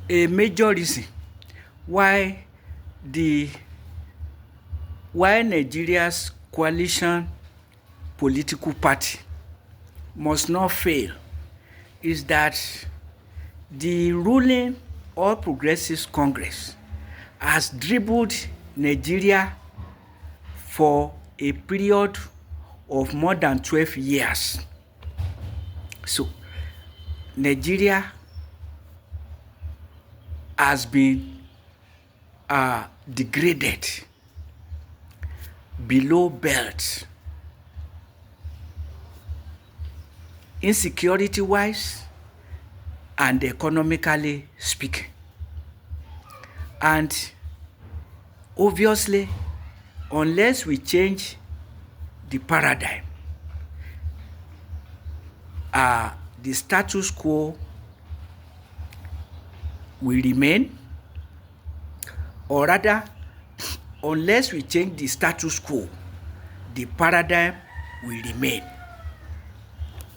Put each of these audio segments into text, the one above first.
a major reason why the why Nigeria's coalition political party must not fail is that the ruling All Progressives Congress has dribbled Nigeria for a period of more than 12 years. So Nigeria has been degraded below belt, insecurity wise and economically speaking. And obviously, unless we change the paradigm, the status quo will remain, or rather, unless we change the status quo, the paradigm will remain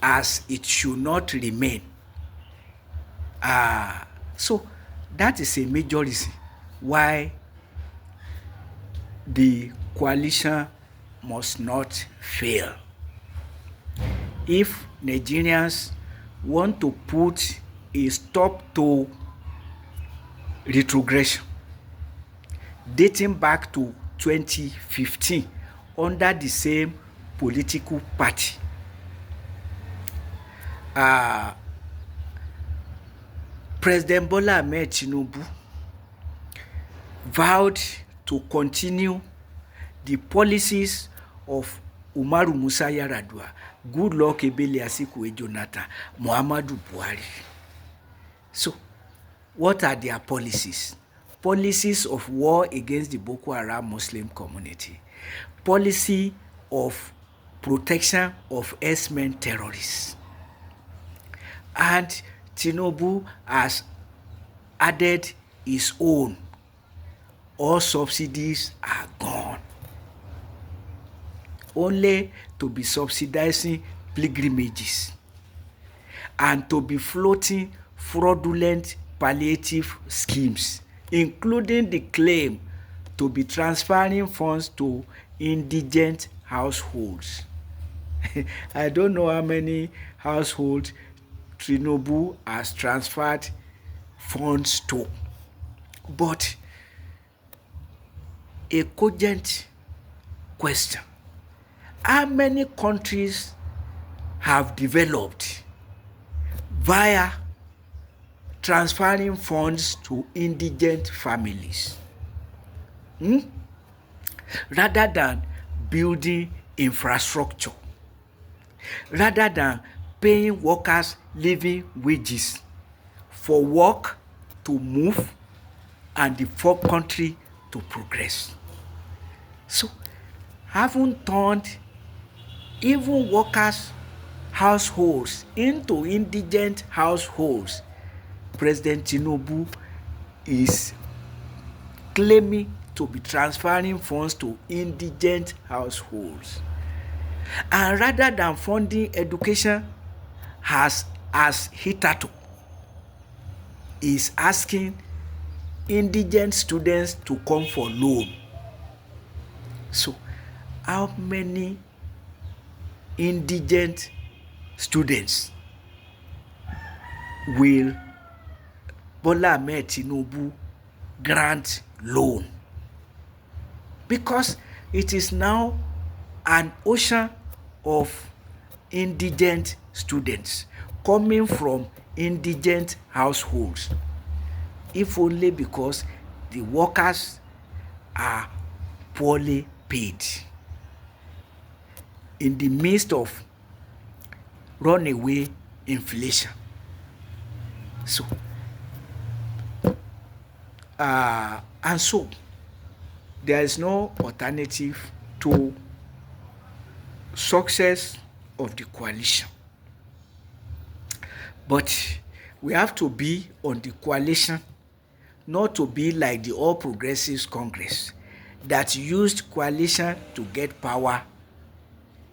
as it should not remain. So that is a major reason why the coalition must not fail. If Nigerians want to put a stop to retrogression dating back to 2015 under the same political party, President Bola Ahmed Tinubu vowed to continue the policies of Umaru Musa Yar'Adua, Goodluck Ebele Asikwe Jonathan, Muhammadu Buhari. So, what are their policies? Policies of war against the Boko Haram Muslim community, policy of protection of herdsmen terrorists. And Tinubu has added his own. All subsidies are gone. Only to be subsidizing pilgrimages and to be floating fraudulent palliative schemes, including the claim to be transferring funds to indigent households. I don't know how many households Tinubu has transferred funds to, but a cogent question: how many countries have developed via transferring funds to indigent families, rather than building infrastructure, rather than paying workers living wages for work to move and the country to progress? So, haven't turned even workers' households into indigent households. President Tinubu is claiming to be transferring funds to indigent households. And rather than funding education as hitherto, is asking indigent students to come for loan. So, how many indigent students will Bola Ahmed Tinubu grant loan? Because it is now an ocean of indigent students coming from indigent households, if only because the workers are poorly paid in the midst of runaway inflation. So, and so there is no alternative to success of the coalition. But we have to be on the coalition, not to be like the All Progressives Congress that used coalition to get power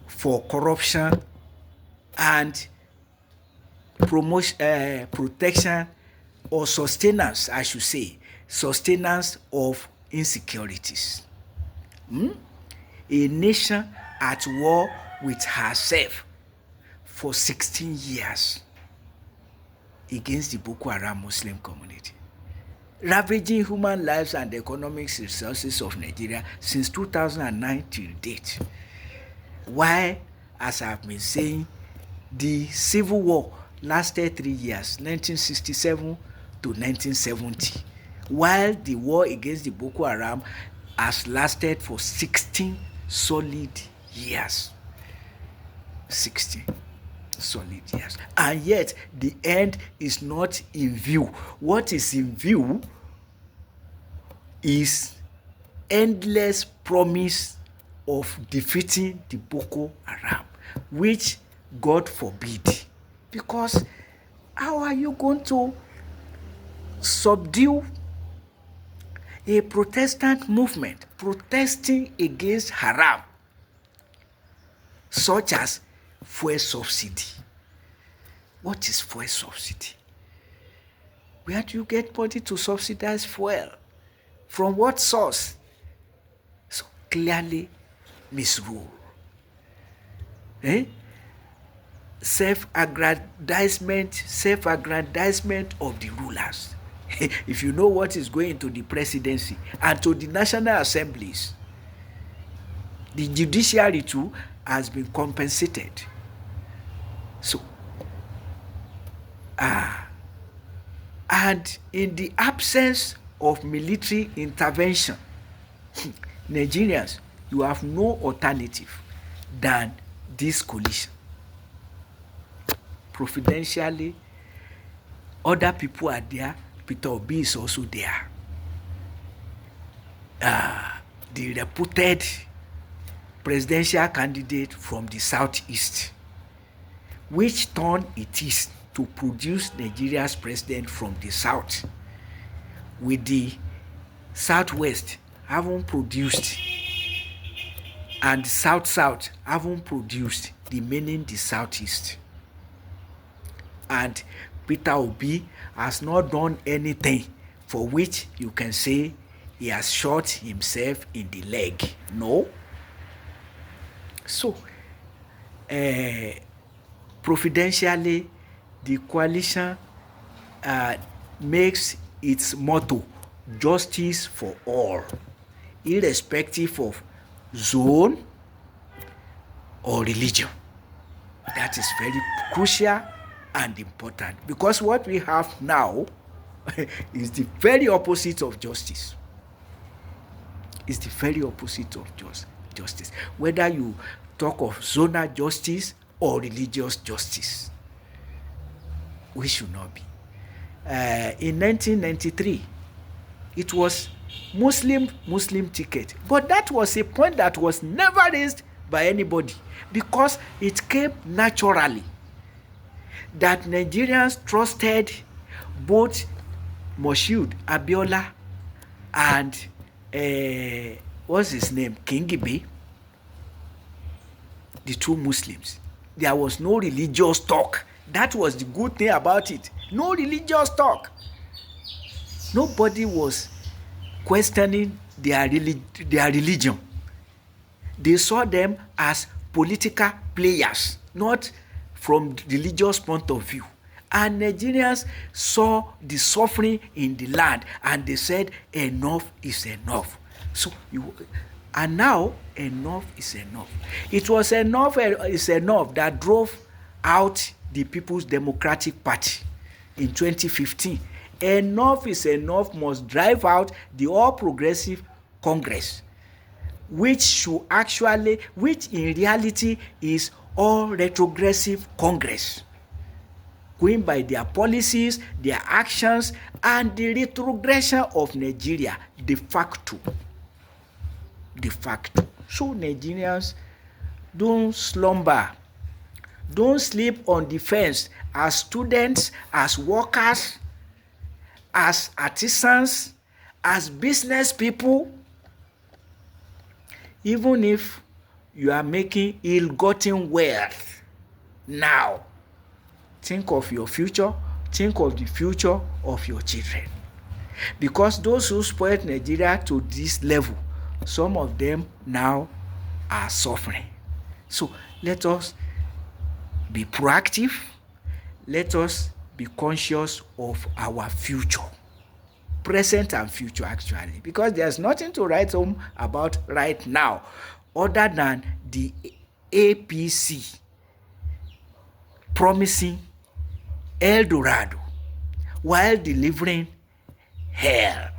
for corruption and protection or sustenance, I should say, sustenance of insecurities. A nation at war with herself for 16 years against the Boko Haram Muslim community, ravaging human lives and economic resources of Nigeria since 2009 till date. While, as I've been saying, the civil war lasted 3 years, 1967 to 1970, while the war against the Boko Haram has lasted for 16 solid years. 16 solid years. And yet, the end is not in view. What is in view is endless promise of defeating the Boko Haram, which God forbid. Because how are you going to subdue a Protestant movement protesting against haram, such as fuel subsidy? What is fuel subsidy? Where do you get money to subsidize fuel? From what source? So clearly misrule. Self-aggrandizement of the rulers. If you know what is going to the presidency and to the national assemblies, the judiciary too has been compensated. So, and in the absence of military intervention, Nigerians, you have no alternative than this coalition. Providentially, other people are there. Peter Obi is also there. The reputed presidential candidate from the southeast, which turn it is to produce Nigeria's president from the south, with the southwest haven't produced and south haven't produced, remaining the southeast. And Peter Obi has not done anything for which you can say he has shot himself in the leg. No. So, providentially, the coalition makes its motto justice for all, irrespective of zone or religion. That is very crucial and important, because what we have now is the very opposite of justice. It's the very opposite of justice. Whether you talk of zonal justice or religious justice, we should not be. In 1993, it was Muslim ticket, but that was a point that was never raised by anybody, because it came naturally that Nigerians trusted both Moshood Abiola and what's his name, Kingibe, the two Muslims. There was no religious talk. That was the good thing about it. No religious talk. Nobody was questioning their religion. They saw them as political players, not from religious point of view. And Nigerians saw the suffering in the land, and they said enough is enough. So and now enough is enough. It was enough is enough that drove out the People's Democratic Party in 2015. Enough is enough must drive out the All Progressive Congress, which in reality is All Retrogressive Congress, going by their policies, their actions, and the retrogression of Nigeria de facto. So Nigerians, don't slumber, don't sleep on the fence. As students, as workers, as artisans, as business people, even if you are making ill-gotten wealth now, think of your future, think of the future of your children. Because those who spoiled Nigeria to this level, some of them now are suffering. So let us be proactive. Let us be conscious of our future, present and future actually, because there's nothing to write home about right now other than the APC promising El Dorado while delivering hell.